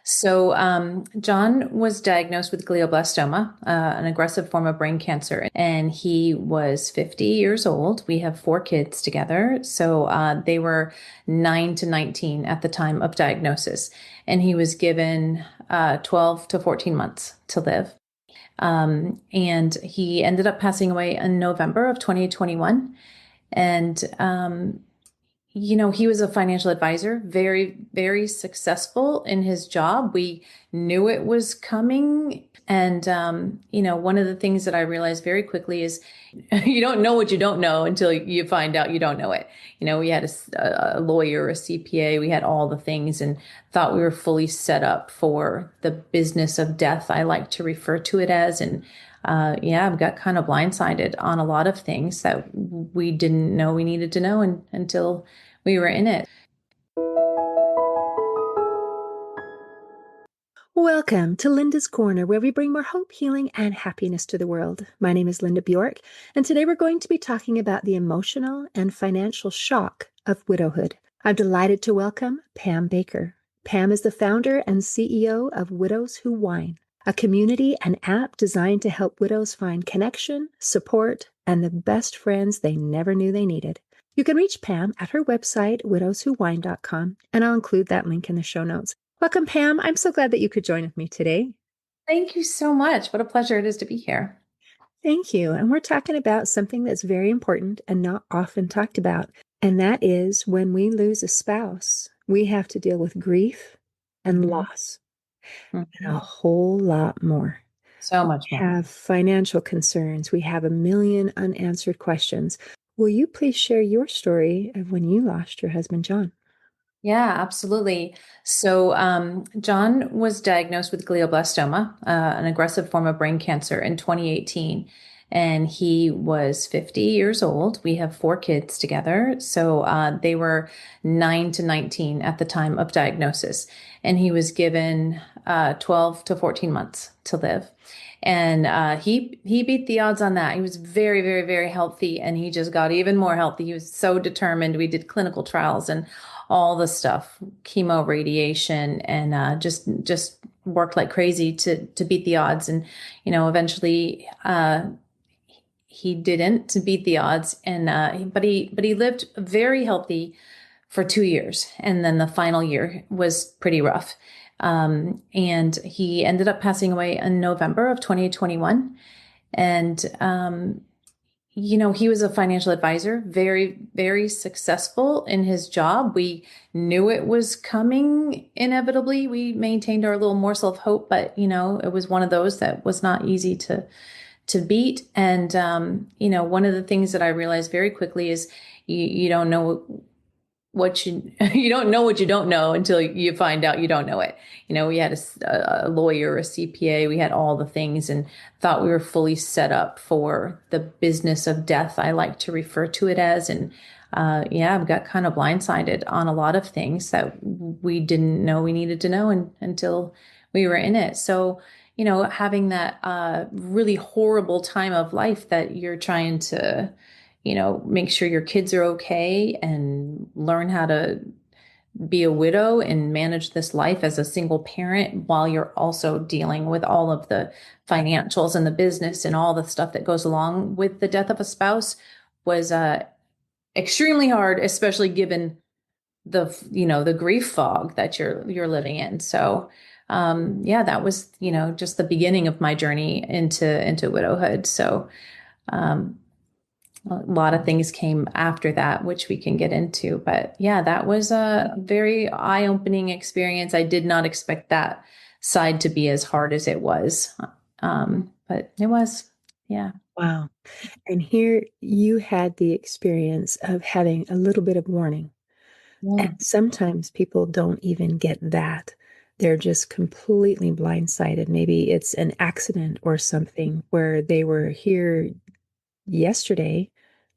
John was diagnosed with glioblastoma, an aggressive form of brain cancer, and he was 50 years old. We have four kids together. They were 9 to 19 at the time of diagnosis, and he was given 12 to 14 months to live. And he ended up passing away in November of 2021. And he was a financial advisor, very, very successful in his job. We knew it was coming. And, one of the things that I realized very quickly is you don't know what you don't know until you find out you don't know it. We had a lawyer, a CPA, we had all the things and thought we were fully set up for the business of death. I like to refer to it as, and I've got kind of blindsided on a lot of things that we didn't know we needed to know until we were in it. Welcome to Linda's Corner, where we bring more hope, healing, and happiness to the world. My name is Linda Bjork, and today we're going to be talking about the emotional and financial shock of widowhood. I'm delighted to welcome Pam Baker. Pam is the founder and CEO of Widows Who Whine, a community and app designed to help widows find connection, support, and the best friends they never knew they needed. You can reach Pam at her website, widowswhowhine.com, and I'll include that link in the show notes. Welcome, Pam. I'm so glad that you could join with me today. Thank you so much. What a pleasure it is to be here. Thank you. And we're talking about something that's very important and not often talked about. And that is when we lose a spouse, we have to deal with grief and loss and a whole lot more. So much more. We have financial concerns. We have a million unanswered questions. Will you please share your story of when you lost your husband, John? Yeah, absolutely. John was diagnosed with glioblastoma, an aggressive form of brain cancer in 2018, and he was 50 years old. We have four kids together. They were 9 to 19 at the time of diagnosis, and he was given 12 to 14 months to live. And he beat the odds on that. He was very, very, very healthy, and he just got even more healthy. He was so determined. We did clinical trials and all the stuff, chemo, radiation, and just worked like crazy to beat the odds. And eventually he didn't beat the odds, and but he lived very healthy for 2 years, and then the final year was pretty rough. And he ended up passing away in November of 2021. And he was a financial advisor, very, very successful in his job. We knew it was coming inevitably. We maintained our little morsel of hope, but, it was one of those that was not easy to beat. And, one of the things that I realized very quickly is you don't know what you don't know what you don't know until you find out you don't know it. We had a lawyer, a CPA, we had all the things and thought we were fully set up for the business of death. I like to refer to it as, and I've got kind of blindsided on a lot of things that we didn't know we needed to know until we were in it. So, having that really horrible time of life that you're trying to make sure your kids are okay and learn how to be a widow and manage this life as a single parent while you're also dealing with all of the financials and the business and all the stuff that goes along with the death of a spouse was extremely hard, especially given the grief fog that you're living in. So that was just the beginning of my journey into widowhood. So a lot of things came after that, which we can get into. But that was a very eye-opening experience. I did not expect that side to be as hard as it was. But it was, yeah. Wow. And here you had the experience of having a little bit of warning. Yeah. And sometimes people don't even get that. They're just completely blindsided. Maybe it's an accident or something where they were here yesterday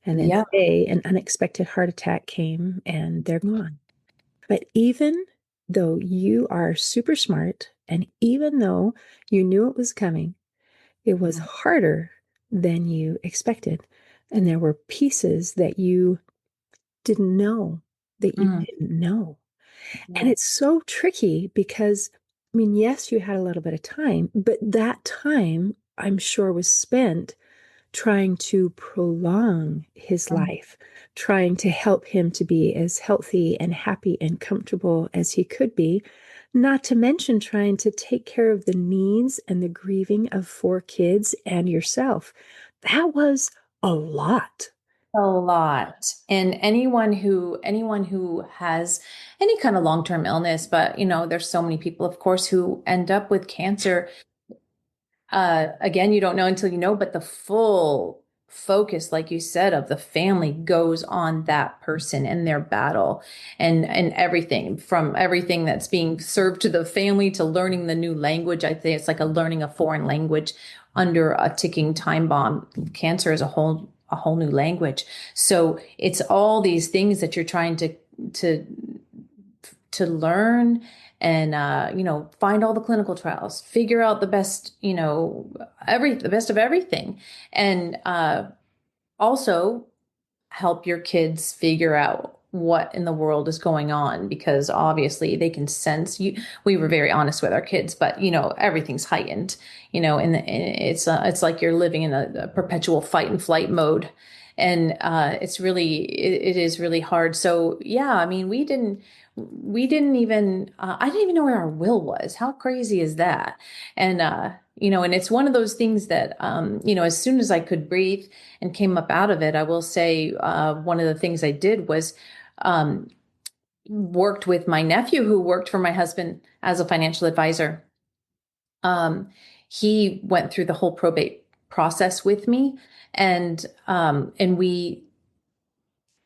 and then today an unexpected heart attack came and they're gone. But even though you are super smart and even though you knew it was coming, it was harder than you expected. And there were pieces that you didn't know that you didn't know. And it's so tricky because I mean, yes, you had a little bit of time, but that time I'm sure was spent trying to prolong his life, trying to help him to be as healthy and happy and comfortable as he could be, not to mention trying to take care of the needs and the grieving of four kids and yourself. That was a lot. A lot. And anyone who has any kind of long-term illness, but there's so many people, of course, who end up with cancer. Again, you don't know until you know, but the full focus, like you said, of the family goes on that person and their battle and everything from everything that's being served to the family to learning the new language. I think it's like a learning a foreign language under a ticking time bomb. Cancer is a whole new language. So it's all these things that you're trying to to learn and find all the clinical trials, figure out the best, the best of everything, and also help your kids figure out what in the world is going on, because obviously they can sense you. We were very honest with our kids, but everything's heightened, and it's like you're living in a perpetual fight and flight mode. And it is really hard. So yeah, I mean, we didn't even I didn't even know where our will was. How crazy is that? And and it's one of those things that as soon as I could breathe and came up out of it, I will say one of the things I did was um, worked with my nephew who worked for my husband as a financial advisor. Um, he went through the whole probate process with me, and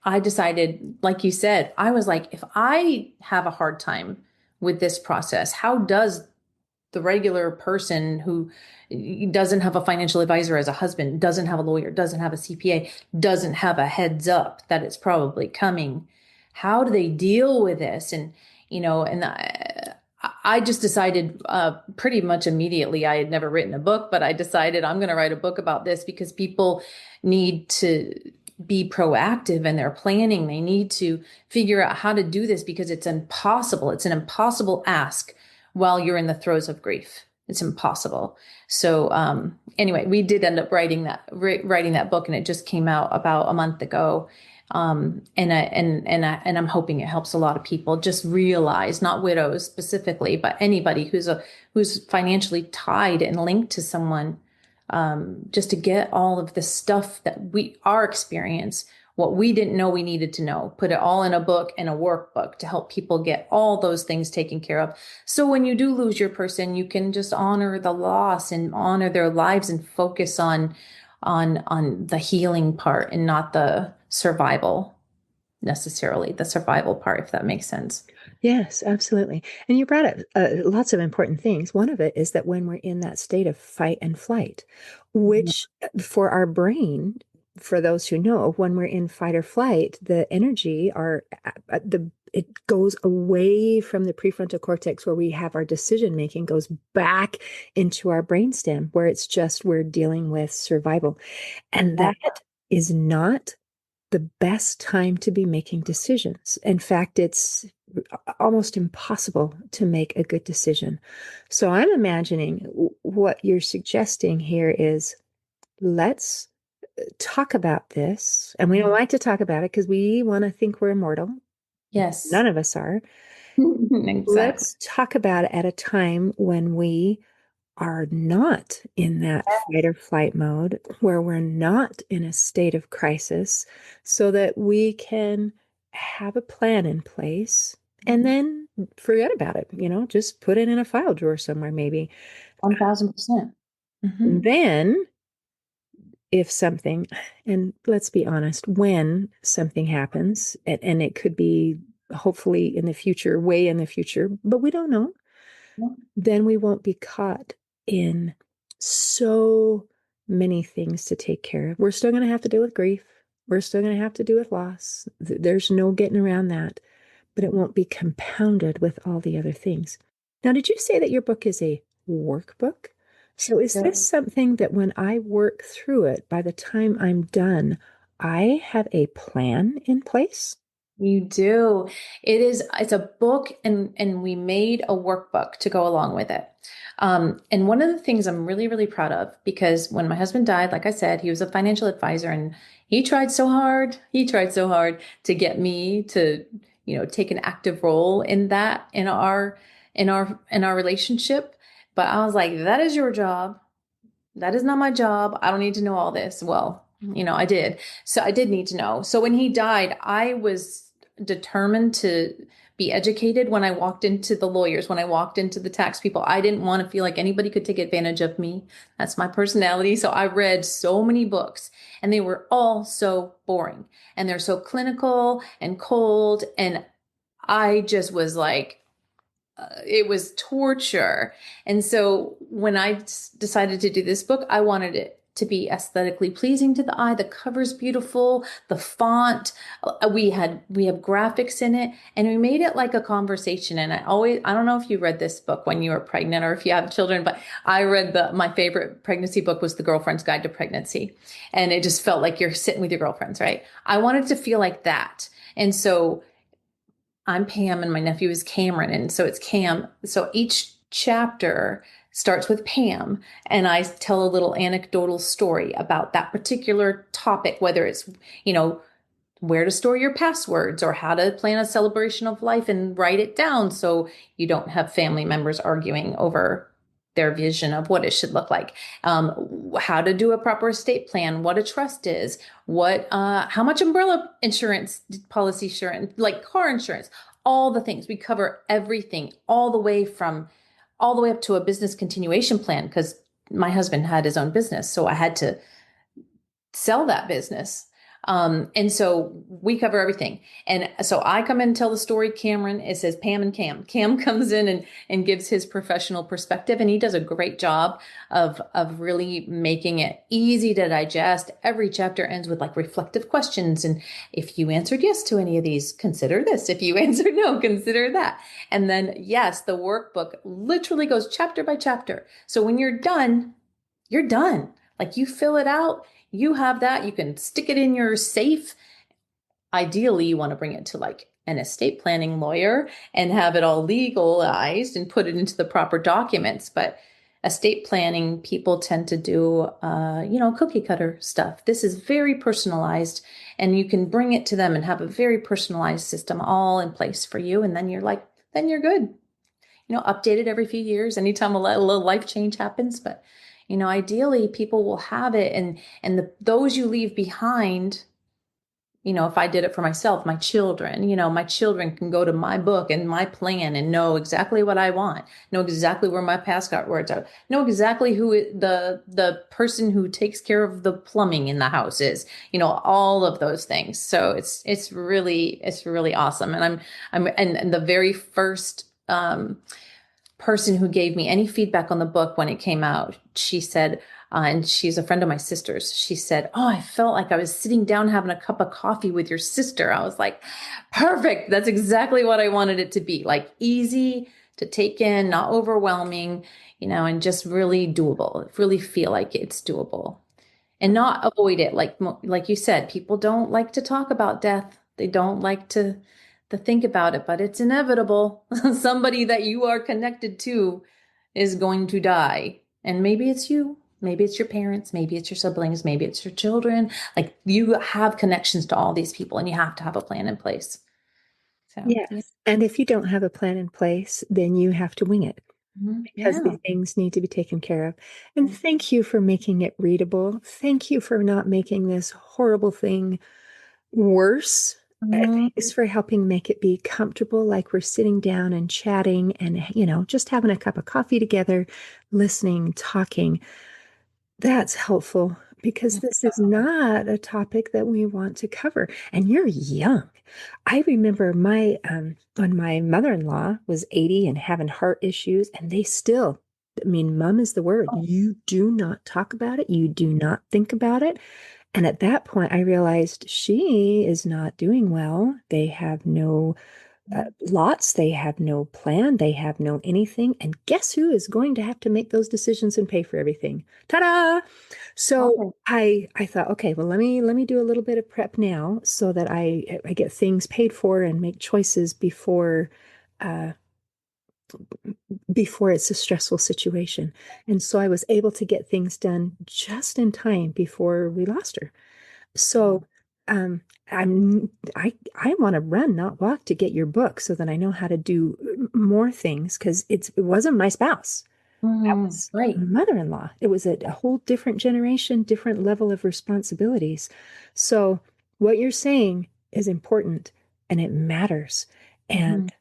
I decided, like you said, I was like, if I have a hard time with this process, how does the regular person who doesn't have a financial advisor as a husband, doesn't have a lawyer, doesn't have a CPA, doesn't have a heads up that it's probably coming? How do they deal with this? And I just decided pretty much immediately. I had never written a book, but I decided I'm going to write a book about this because people need to be proactive in their planning. They need to figure out how to do this because it's impossible. It's an impossible ask while you're in the throes of grief. It's impossible. So anyway, we did end up writing that book, and it just came out about a month ago. And I'm hoping it helps a lot of people just realize, not widows specifically, but anybody who's financially tied and linked to someone, just to get all of the stuff that our experience, what we didn't know we needed to know, put it all in a book and a workbook to help people get all those things taken care of. So when you do lose your person, you can just honor the loss and honor their lives and focus on the healing part and not the survival necessarily, the survival part, if that makes sense. Yes, absolutely. And you brought up lots of important things. One of it is that when we're in that state of fight and flight, which for our brain, for those who know, when we're in fight or flight, the energy it goes away from the prefrontal cortex where we have our decision making, goes back into our brainstem where it's just we're dealing with survival. And Yeah. that is not the best time to be making decisions. In fact, it's almost impossible to make a good decision. So I'm imagining what you're suggesting here is let's talk about this. And we don't like to talk about it because we want to think we're immortal. Yes. None of us are. Exactly. Let's talk about it at a time when we are not in that fight or flight mode, where we're not in a state of crisis, so that we can have a plan in place and then forget about it, just put it in a file drawer somewhere, maybe. 1000%. And Hmm. then, if something, and let's be honest, when something happens, and it could be hopefully in the future, way in the future, but we don't know, then we won't be caught in so many things to take care of. We're still going to have to deal with grief. We're still going to have to deal with loss. There's no getting around that, but it won't be compounded with all the other things. Now, did you say that your book is a workbook? So is Sure. this something that when I work through it, by the time I'm done, I have a plan in place? You do. It's a book and we made a workbook to go along with it. And one of the things I'm really, really proud of, because when my husband died, like I said, he was a financial advisor and he tried so hard to get me to, take an active role in that, in our relationship. But I was like, that is your job. That is not my job. I don't need to know all this. Well, I did. So I did need to know. So when he died, I was determined to be educated when I walked into the lawyers, when I walked into the tax people. I didn't want to feel like anybody could take advantage of me. That's my personality. So I read so many books and they were all so boring and they're so clinical and cold. And I just was like, it was torture. And so when I decided to do this book, I wanted it to be aesthetically pleasing to the eye. The cover's beautiful, the font, we have graphics in it, and we made it like a conversation. And I don't know if you read this book when you were pregnant or if you have children, but I read my favorite pregnancy book was The Girlfriend's Guide to Pregnancy. And it just felt like you're sitting with your girlfriends, right? I wanted to feel like that. And so I'm Pam and my nephew is Cameron. And so it's Cam. So each chapter starts with Pam and I tell a little anecdotal story about that particular topic, whether it's, where to store your passwords or how to plan a celebration of life and write it down so you don't have family members arguing over their vision of what it should look like. How to do a proper estate plan, what a trust is, how much umbrella insurance, policy insurance, like car insurance, all the things. We cover everything all the way up to a business continuation plan because my husband had his own business. So I had to sell that business. And so we cover everything. And so I come in and tell the story. Cameron, it says Pam and Cam. Cam comes in and gives his professional perspective. And he does a great job of really making it easy to digest. Every chapter ends with like reflective questions. And if you answered yes to any of these, consider this. If you answered no, consider that. And then yes, the workbook literally goes chapter by chapter. So when you're done, you're done. Like you fill it out. You have that. You can stick it in your safe. Ideally, you want to bring it to like an estate planning lawyer and have it all legalized and put it into the proper documents. But estate planning, people tend to do, cookie cutter stuff. This is very personalized and you can bring it to them and have a very personalized system all in place for you. And then then you're good. Update it every few years, anytime a little life change happens. But ideally people will have it and those you leave behind, if I did it for myself, my children can go to my book and my plan and know exactly what I want, know exactly where my passwords are, know exactly who the person who takes care of the plumbing in the house is, all of those things. So it's really awesome. And and the very first, person who gave me any feedback on the book when it came out, she said, and she's a friend of my sister's, she said, "Oh, I felt like I was sitting down having a cup of coffee with your sister." I was like, perfect. That's exactly what I wanted it to be. Like easy to take in, not overwhelming, and just really doable. Really feel like it's doable and not avoid it. Like you said, people don't like to talk about death. They don't like to think about it, but it's inevitable. Somebody that you are connected to is going to die. And maybe it's you, maybe it's your parents, maybe it's your siblings, maybe it's your children. Like you have connections to all these people and you have to have a plan in place. So, yeah. Yes. And if you don't have a plan in place, then you have to wing it because Yeah. the things need to be taken care of. And thank you for making it readable. Thank you for not making this horrible thing worse. Mhm. Thanks for helping make it be comfortable, like we're sitting down and chatting and, just having a cup of coffee together, listening, talking. That's helpful because this is not a topic that we want to cover. And you're young. I remember when my mother-in-law was 80 and having heart issues, and they still, mum is the word. You do not talk about it. You do not think about it. And at that point, I realized she is not doing well. They have no lots. They have no plan. They have no anything. And guess who is going to have to make those decisions and pay for everything? Ta-da! So Oh. I thought, okay, well, let me do a little bit of prep now so that I get things paid for and make choices uh, before it's a stressful situation. And so I was able to get things done just in time before we lost her. So um, I want to run, not walk, to get your book so that I know how to do more things because it wasn't my spouse. That Hmm. was Right. my mother-in-law. It was a whole different generation, different level of responsibilities. So what you're saying is important and it matters. Hmm. And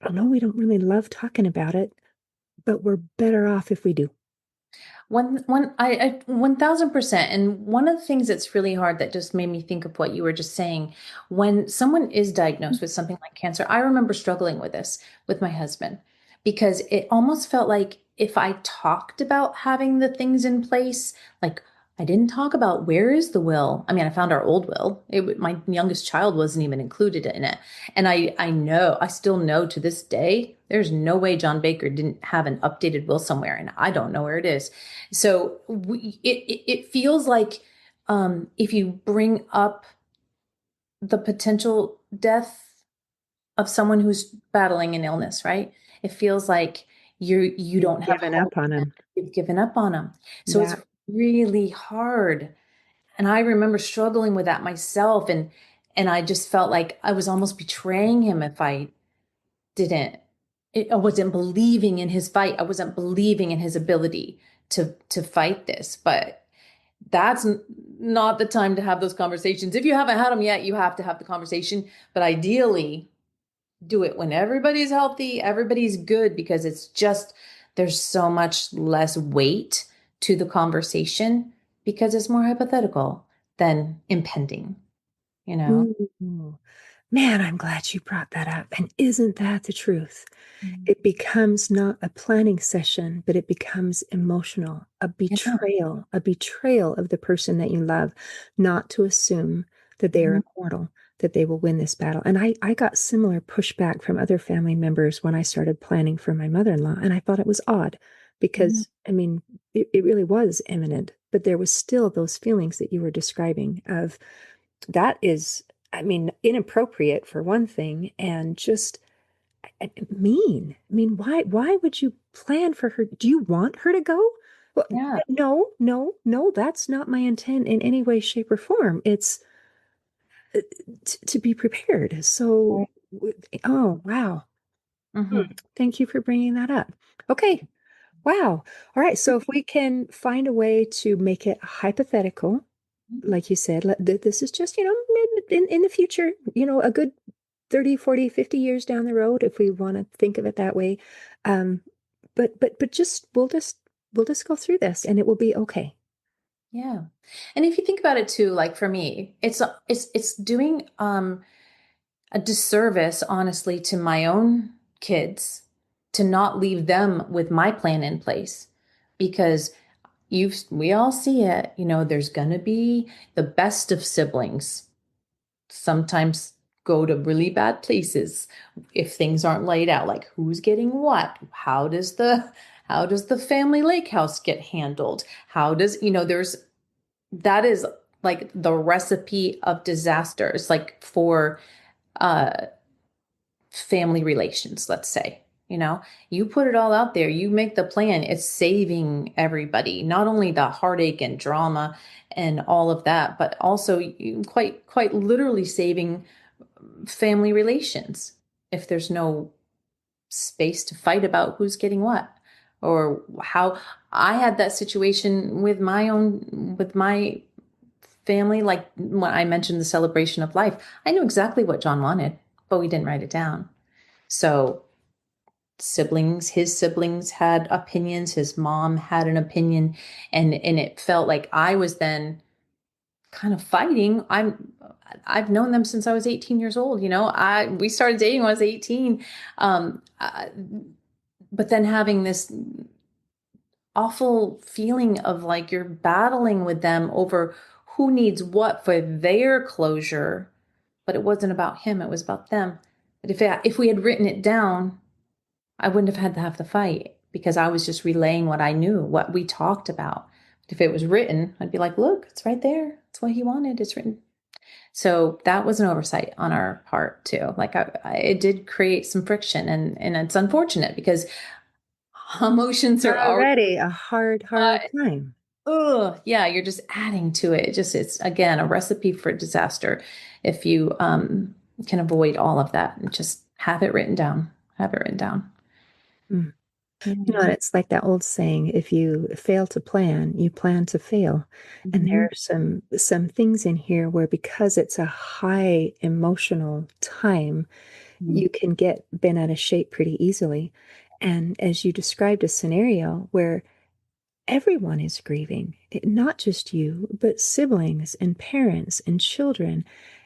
I know we don't really love talking about it, but we're better off if we do. I 1000%. And one of the things that's really hard that just made me think of what you were just saying, when someone is diagnosed with something like cancer, I remember struggling with this with my husband because it almost felt like if I talked about having the things in place, like I didn't talk about where is the will. I mean, I found our old will. My youngest child wasn't even included in it. And I still know to this day, there's no way John Baker didn't have an updated will somewhere, and I don't know where it is. So it feels like if you bring up the potential death of someone who's battling an illness, right? It feels like you You've don't have given hope. up on him. You've given up on them. So it's Yeah. really hard. And I remember struggling with that myself, and I just felt like I was almost betraying him if I didn't. I wasn't believing in his fight. I wasn't believing in his ability to fight this. But that's not the time to have those conversations. If you haven't had them yet, you have to have the conversation. But ideally, do it when everybody's healthy, everybody's good, because it's just there's so much less weight to the conversation because it's more hypothetical than impending, you know? Ooh. Man, I'm glad you brought that up. And isn't that the truth? Mm. It becomes not a planning session, but it becomes emotional, Yeah. a betrayal of the person that you love, not to assume that they are Mhm. immortal, that they will win this battle. And I got similar pushback from other family members when I started planning for my mother-in-law. And I thought it was odd Mhm. because, I mean, it really was imminent, but there was still those feelings that you were describing of that is, I mean, inappropriate for one thing, and just mean. I mean, why would you plan for her? Do you want her to go? Well, Yeah. no, no, no, that's not my intent in any way, shape, or form. It's to be prepared. So, Right. oh, wow. Hmm. Mhm. Thank you for bringing that up. Okay. Wow. All right. So if we can find a way to make it hypothetical, like you said, this is just, in the future, a good 30, 40, 50 years down the road, if we want to think of it that way. Um, but just we'll just go through this and it will be okay. Yeah. And if you think about it too, like for me, it's doing a disservice, honestly, to my own kids to not leave them with my plan in place because we all see it, there's gonna be the best of siblings sometimes go to really bad places if things aren't laid out, like who's getting what, how does the family lake house get handled, how does there's that is like the recipe of disaster. It's like for uh family relations, let's say. You put it all out there, you make the plan, it's saving everybody, not only the heartache and drama and all of that, but also you quite literally saving family relations if there's no space to fight about who's getting what or how. I had that situation with my family, like when I mentioned the celebration of life. I knew exactly what John wanted, but we didn't write it down. So his siblings had opinions, his mom had an opinion, and it felt like I was then kind of fighting. I've known them since I was 18 years old. We started dating when I was 18. But then having this awful feeling of like you're battling with them over who needs what for their closure, but it wasn't about him, it was about them. But if we had written it down, I wouldn't have had to have the fight because I was just relaying what I knew, what we talked about. If it was written, I'd be like, look, it's right there. It's what he wanted. It's written. So that was an oversight on our part too. Like it did create some friction, and it's unfortunate because emotions are already, Already a hard, uh, hard time. yeah, you're just adding to it. It's again a recipe for disaster if you can avoid all of that and just have it written down. Have it written down. Mm. And Yeah. it's like that old saying, if you fail to plan, you plan to fail. And there Mhm. are some things in here where because it's a high emotional time, Mhm. you can get bent out of shape pretty easily. And as you described a scenario where everyone is grieving, not just you, but siblings and parents and children,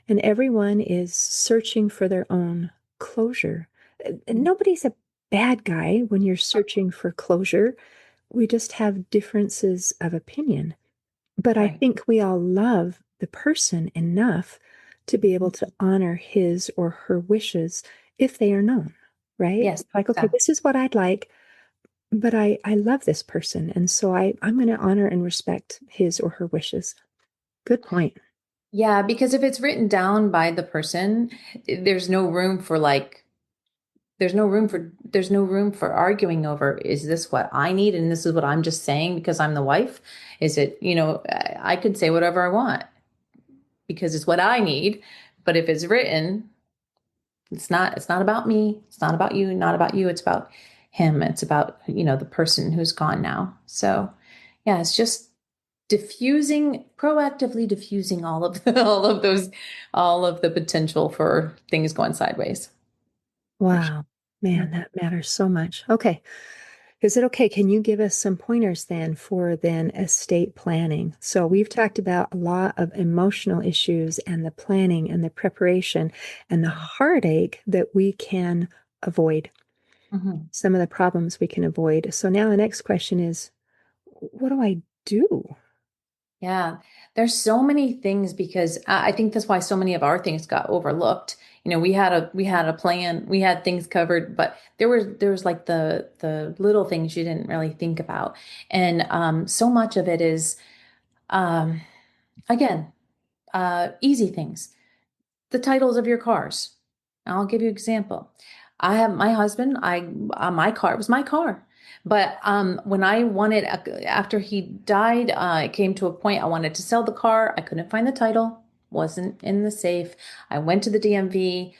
and everyone is searching for their own closure. And nobody's a bad guy when you're searching for closure. We just have differences of opinion. But I Right. think we all love the person enough to be able to honor his or her wishes if they are known, right? Yes, It's like, okay, exactly. this is what I'd like, but I love this person. And so I'm going to honor and respect his or her wishes. Good point. Yeah, because if it's written down by the person, there's no room for like there's no room for arguing over, is this what I need and this is what I'm just saying because I'm the wife? Is it, I could say whatever I want because it's what I need, but if it's written, it's not about me, it's not about you, not about you, it's about him. It's about, the person who's gone now. So, yeah, it's just proactively diffusing all of all of the potential for things going sideways. For Wow. sure. Man, that matters so much. Okay. Is it okay? Can you give us some pointers then for then estate planning? So we've talked about a lot of emotional issues and the planning and the preparation and the heartache that we can avoid, Mhm. some of the problems we can avoid. So now the next question is, what do I do? Yeah, there's so many things because I think that's why so many of our things got overlooked. We had a plan, we had things covered, but there was like the little things you didn't really think about, and so much of it is um, again easy things. The titles of your cars. I'll give you an example. I have my husband, my car, it was my car. But when I wanted, after he died, it came to a point I wanted to sell the car. I couldn't find the title, wasn't in the safe. I went to the DMV.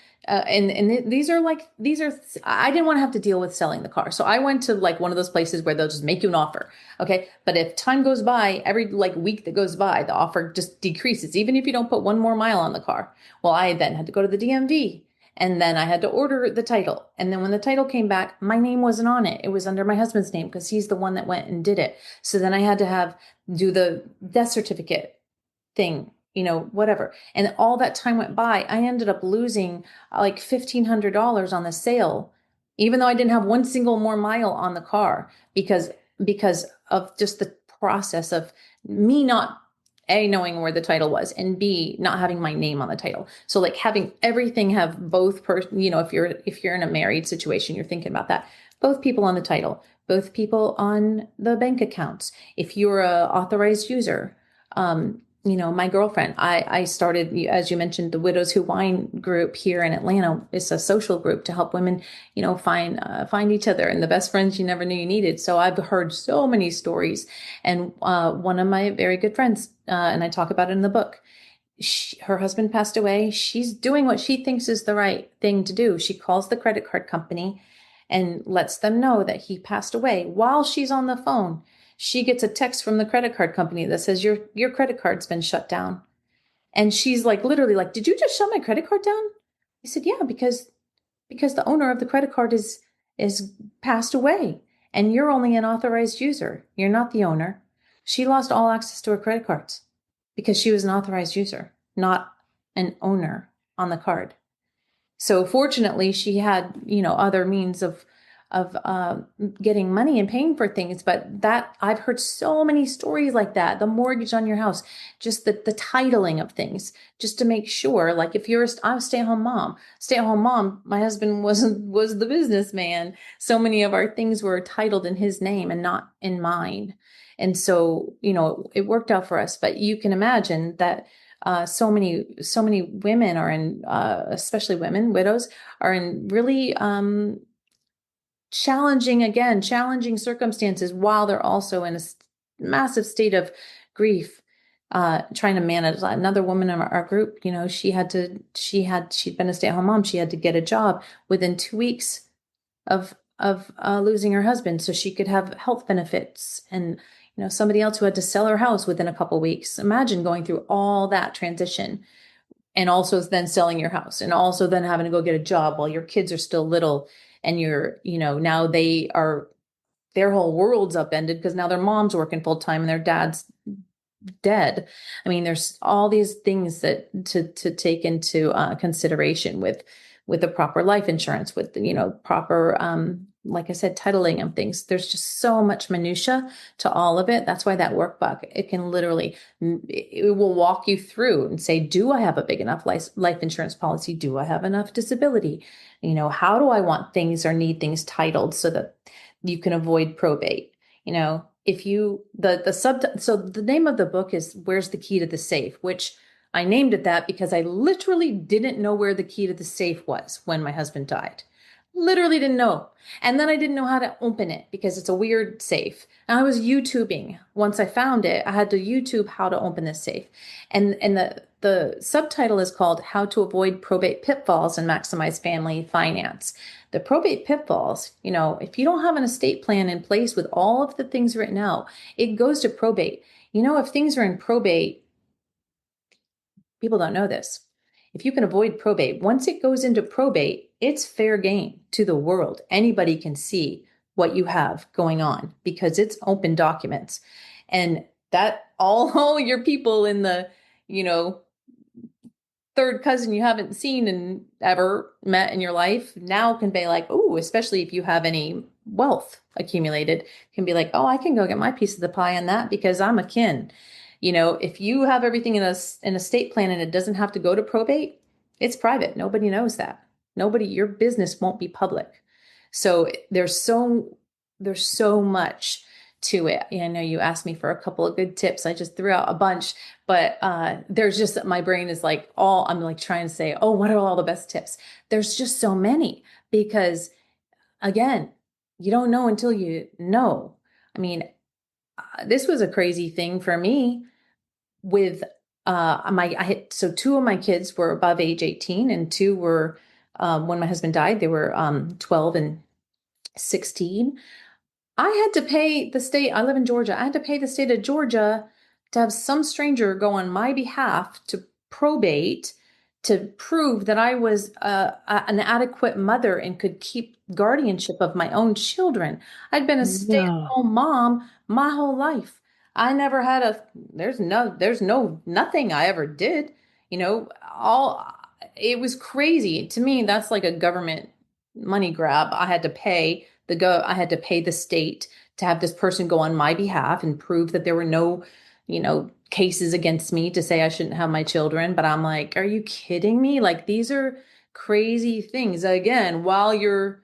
These are I didn't want to have to deal with selling the car. So I went to like one of those places where they'll just make you an offer. Okay. But if time goes by, every like week that goes by, the offer just decreases, even if you don't put one more mile on the car. Well, I then had to go to the DMV and then I had to order the title. And then when the title came back, my name wasn't on it. It was under my husband's name because he's the one that went and did it. So then I had to do the death certificate thing, whatever. And all that time went by. I ended up losing like $1,500 on the sale, even though I didn't have one single more mile on the car because of just the process of me not A, knowing where the title was, and B, not having my name on the title. So like having everything have both if you're in a married situation, you're thinking about that. Both people on the title, both people on the bank accounts. If you're a authorized user, my girlfriend, I started, as you mentioned, the Widows Who Whine group here in Atlanta. It's a social group to help women, find each other and the best friends you never knew you needed. So I've heard so many stories. And one of my very good friends, and I talk about it in the book, her husband passed away. She's doing what she thinks is the right thing to do. She calls the credit card company and lets them know that he passed away. While she's on the phone, she gets a text from the credit card company that says your credit card's been shut down. And she's like literally like, "Did you just shut my credit card down?" I said, "Yeah, because the owner of the credit card is passed away and you're only an authorized user. You're not the owner." She lost all access to her credit cards because she was an authorized user, not an owner on the card. So fortunately, she had, other means of getting money and paying for things. But that I've heard so many stories like that. The mortgage on your house, just the titling of things, just to make sure. Like if I'm a stay-at-home mom. My husband was the businessman. So many of our things were titled in his name and not in mine. And so, it worked out for us. But you can imagine that so many women are in, especially women, widows, are in really challenging circumstances while they're also in a massive state of grief, trying to manage. Another woman in our group, she'd been a stay-at-home mom. She had to get a job within 2 weeks of losing her husband so she could have health benefits, and somebody else who had to sell her house within a couple weeks. Imagine going through all that transition and also then selling your house and also then having to go get a job while your kids are still little, and now their whole world's upended because now their mom's working full time and their dad's dead. I mean, there's all these things that to take into consideration with the proper life insurance, with proper like I said, titling of things. There's just so much minutia to all of it. That's why that workbook, it will walk you through and say, do I have a big enough life insurance policy? Do I have enough disability? How do I want things or need things titled so that you can avoid probate? If you, so the name of the book is Where's the Key to the Safe, which I named it that because I literally didn't know where the key to the safe was when my husband died. Literally didn't know. And then I didn't know how to open it because it's a weird safe. And I was YouTubing. Once I found it, I had to YouTube how to open this safe. And the subtitle is called How to Avoid Probate Pitfalls and Maximize Family Finance. The probate pitfalls, if you don't have an estate plan in place with all of the things written out, it goes to probate. If things are in probate, people don't know this. If you can avoid probate, once it goes into probate, it's fair game to the world. Anybody can see what you have going on because it's open documents. And that all your people in the, third cousin you haven't seen and ever met in your life now can be like, oh, especially if you have any wealth accumulated, can be like, oh, I can go get my piece of the pie on that because I'm a kin. If you have everything in a state plan and it doesn't have to go to probate, it's private. Nobody knows that. Your business won't be public. So there's so much to it. I know you asked me for a couple of good tips. I just threw out a bunch, but there's just, my brain is like I'm like trying to say, oh, what are all the best tips? There's just so many because again, you don't know until you know. I mean, this was a crazy thing for me with so two of my kids were above age 18 and two were, when my husband died, they were 12 and 16. I had to pay the state, I live in Georgia. I had to pay the state of Georgia to have some stranger go on my behalf to probate to prove that I was an adequate mother and could keep guardianship of my own children. I'd been a No. stay-at-home mom my whole life. I never had nothing I ever did, it was crazy. To me, that's like a government money grab. I had to pay the state to have this person go on my behalf and prove that there were no, cases against me to say I shouldn't have my children. But I'm like, are you kidding me? Like, these are crazy things. Again, while you're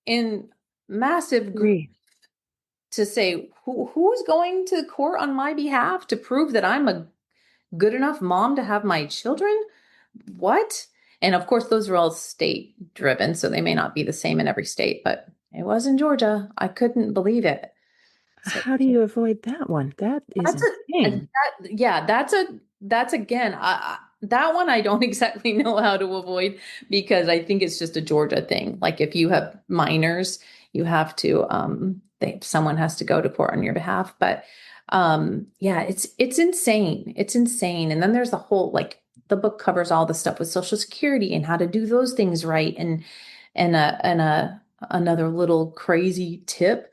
in massive grief, Grief. to say who's going to court on my behalf to prove that I'm a good enough mom to have my children? What? And of course, those are all state driven, so they may not be the same in every state, but it was in Georgia. I couldn't believe it. So How do you avoid that one? That is that's insane. yeah, that's again, that one I don't exactly know how to avoid because I think it's just a Georgia thing. Like if you have minors, you have to, someone has to go to court on your behalf. But yeah, it's insane. It's insane. And then there's the whole, like, the book covers all the stuff with Social Security and how to do those things right. And another little crazy tip,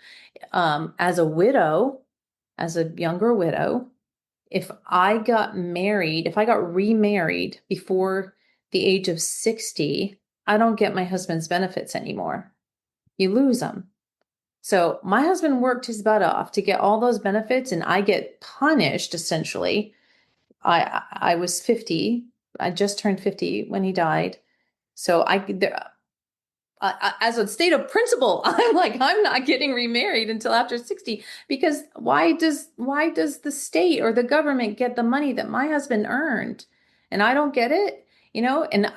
as a widow, as a younger widow, if I got remarried before the age of 60, I don't get my husband's benefits anymore. You lose them. So my husband worked his butt off to get all those benefits, and I get punished essentially. I was 50. I just turned 50 when he died. So as a state of principle, I'm like, I'm not getting remarried until after 60 because why does the state or the government get the money that my husband earned and I don't get it, and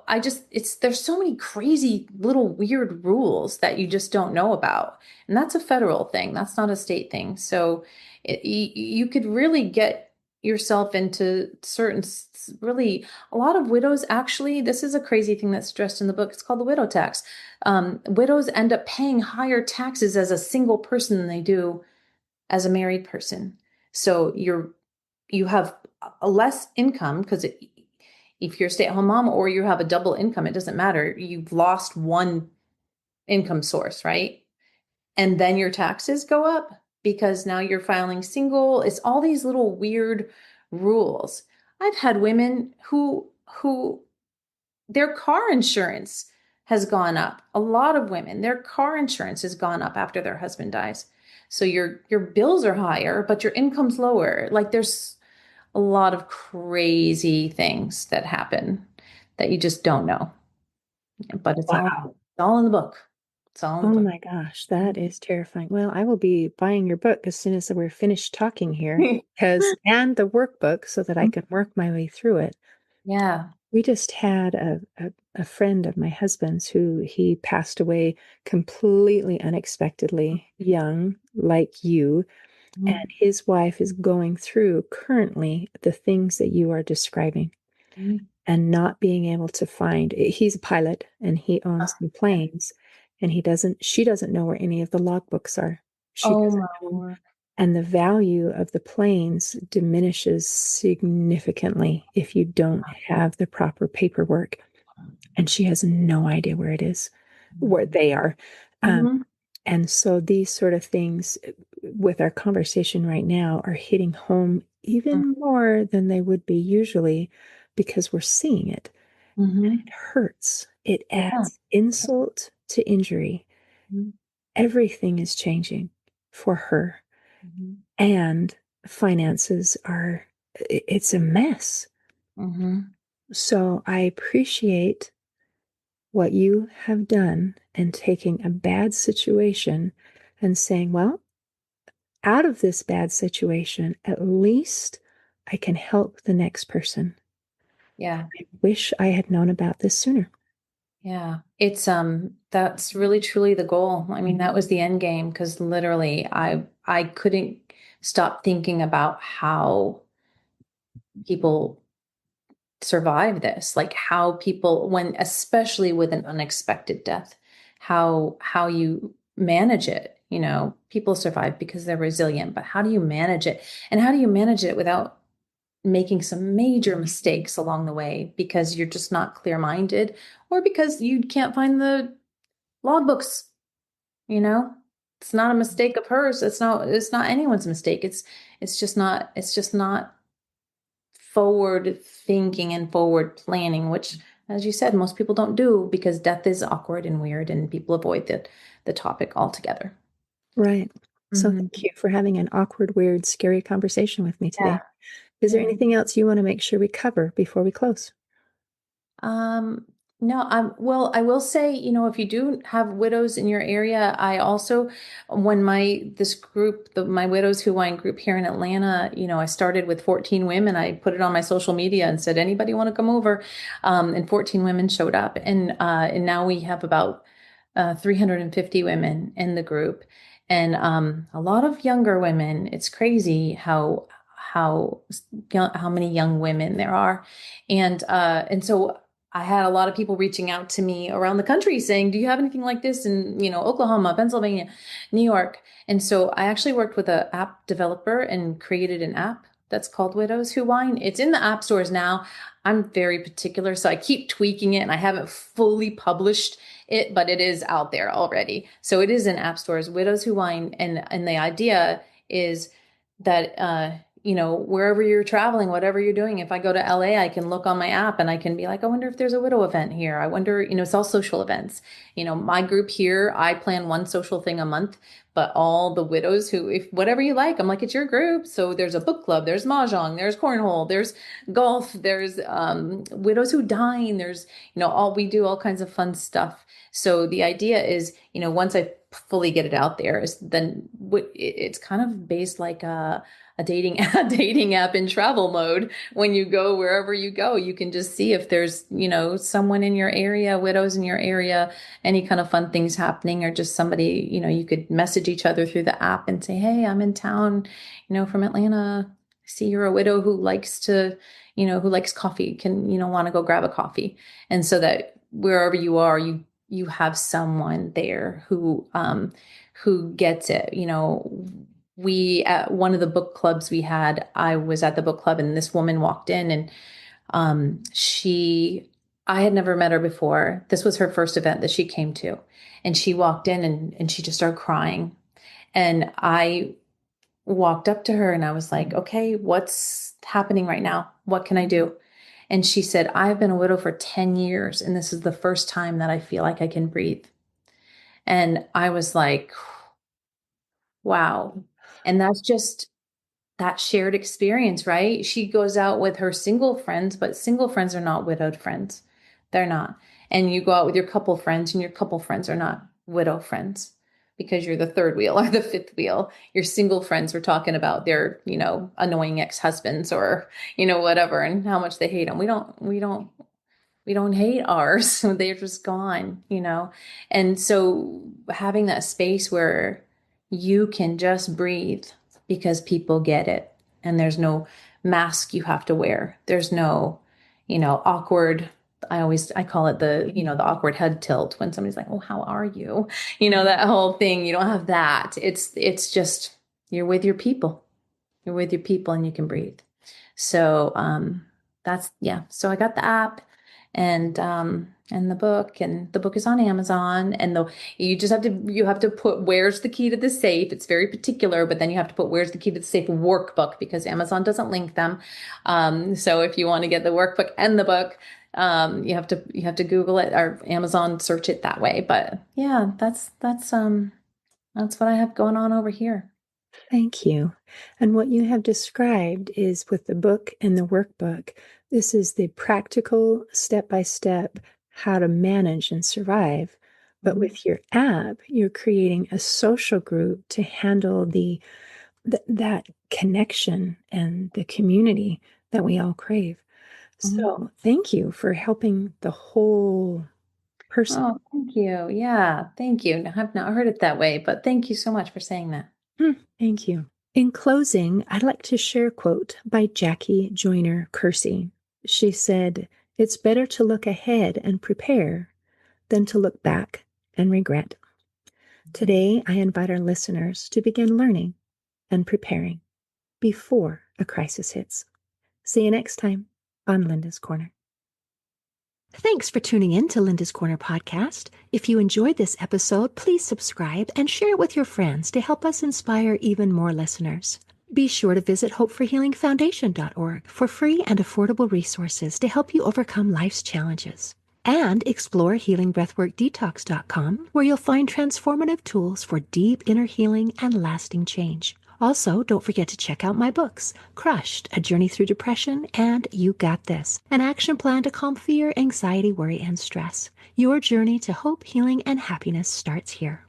I just there's so many crazy little weird rules that you just don't know about. And that's a federal thing. That's not a state thing. So you could really get yourself into really a lot of widows, actually, this is a crazy thing that's stressed in the book. It's called the widow tax. Widows end up paying higher taxes as a single person than they do as a married person. So you have a less income because if you're a stay-at-home mom or you have a double income, it doesn't matter. You've lost one income source, right? And then your taxes go up because now you're filing single. It's all these little weird rules. I've had women who their car insurance has gone up. A lot of women, their car insurance has gone up after their husband dies. So your bills are higher, but your income's lower. Like there's a lot of crazy things that happen that you just don't know. But Wow. it's all in the book. It's all in Oh the my gosh, that is terrifying. Well, I will be buying your book as soon as we're finished talking here, book. because and the workbook so that I can work my way through it. Yeah. We just had a friend of my husband's who he passed away completely unexpectedly young, like you. And Mhm. his wife is going through currently the things that you are describing Mhm. and not being able to find. He's a pilot and he owns some planes, and she doesn't know where any of the logbooks are. She Oh doesn't my know. Lord. And the value of the planes diminishes significantly if you don't have the proper paperwork. And she has no idea where it is, where they are. Um, Mhm. and so these sort of things with our conversation right now are hitting home even more than they would be usually because we're seeing it. Mhm. It hurts. It Yeah. adds insult to injury. Mhm. Everything is changing for her. Mhm. And finances are, it's a mess. Mhm. So I appreciate what you have done and taking a bad situation and saying, well, out of this bad situation, at least I can help the next person. Yeah. I wish I had known about this sooner. Yeah. It's that's really truly the goal. I mean, that was the end game because literally I couldn't stop thinking about how people survive this, like how people when especially with an unexpected death, how you manage it. People survive because they're resilient, but how do you manage it? And how do you manage it without making some major mistakes along the way because you're just not clear-minded or because you can't find the logbooks, you know? It's not a mistake of hers. It's not anyone's mistake. It's just not forward thinking and forward planning, which, as you said, most people don't do because death is awkward and weird and people avoid the topic altogether. Right. So Hmm. thank you for having an awkward, weird, scary conversation with me Yeah. today. Is there Yeah. anything else you want to make sure we cover before we close? Um, no, well, I will say, if you do have widows in your area, I also, when this group, my Widows Who Wine group here in Atlanta, I started with 14 women. I put it on my social media and said, anybody want to come over? And 14 women showed up. And now we have about 350 women in the group and a lot of younger women. It's crazy how how many young women there are. And so I had a lot of people reaching out to me around the country saying, do you have anything like this in, Oklahoma, Pennsylvania, New York? And so I actually worked with an app developer and created an app that's called Widows Who Wine. It's in the app stores now. I'm very particular, so I keep tweaking it and I haven't fully published it, but it is out there already. So it is in app stores, Widows Who Wine. And the idea is that wherever you're traveling, whatever you're doing, if I go to LA, I can look on my app and I can be like, I wonder if there's a widow event here. I wonder, it's all social events. My group here, I plan one social thing a month, but all the widows who, if whatever you like, I'm like, it's your group. So there's a book club, there's mahjong, there's cornhole, there's golf, there's widows who dine, there's, all we do all kinds of fun stuff. So the idea is, once I fully get it out there, is then it's kind of based like a dating app in travel mode. When you go wherever you go, you can just see if there's, someone in your area, widows in your area, any kind of fun things happening, or just somebody, you could message each other through the app and say, hey, I'm in town, from Atlanta. I see you're a widow who likes to, who likes coffee. Can, want to go grab a coffee? And so that wherever you are, you have someone there who gets it. We, at one of the book clubs we had, I was at the book club and this woman walked in, and I had never met her before. This was her first event that she came to, and she walked in and she just started crying. And I walked up to her and I was like, okay, what's happening right now? What can I do? And she said, I've been a widow for 10 years and this is the first time that I feel like I can breathe. And I was like, wow. And that's just that shared experience, right? She goes out with her single friends, but single friends are not widowed friends. They're not. And you go out with your couple friends, and your couple friends are not widow friends because you're the third wheel or the fifth wheel. Your single friends were talking about their, annoying ex-husbands or, whatever, and how much they hate them. We don't hate ours. They're just gone. And so having that space where you can just breathe because people get it. And there's no mask you have to wear. There's no, awkward. I call it the awkward head tilt when somebody's like, oh, how are you? That whole thing. You don't have that. It's just, you're with your people. You're with your people and you can breathe. So, yeah. So I got the app and the book is on Amazon, and you have to put where's the key to the safe. It's very particular, but then you have to put where's the key to the safe workbook because Amazon doesn't link them. So if you want to get the workbook and the book, you have to Google it or Amazon search it that way. But yeah, that's what I have going on over here. Thank you. And what you have described is with the book and the workbook, this is the practical step-by-step how to manage and survive. But with your app, you're creating a social group to handle that connection and the community that we all crave. So thank you for helping the whole person. Oh, thank you. Yeah, thank you. I've not heard it that way, but thank you so much for saying that. Thank you. In closing, I'd like to share a quote by Jackie Joyner Kersee. She said, it's better to look ahead and prepare than to look back and regret. Today, I invite our listeners to begin learning and preparing before a crisis hits. See you next time on Linda's Corner. Thanks for tuning in to Linda's Corner podcast. If you enjoyed this episode, please subscribe and share it with your friends to help us inspire even more listeners. Be sure to visit hopeforhealingfoundation.org for free and affordable resources to help you overcome life's challenges. And explore healingbreathworkdetox.com, where you'll find transformative tools for deep inner healing and lasting change. Also, don't forget to check out my books, Crushed, A Journey Through Depression, and You Got This, an action plan to calm fear, anxiety, worry, and stress. Your journey to hope, healing, and happiness starts here.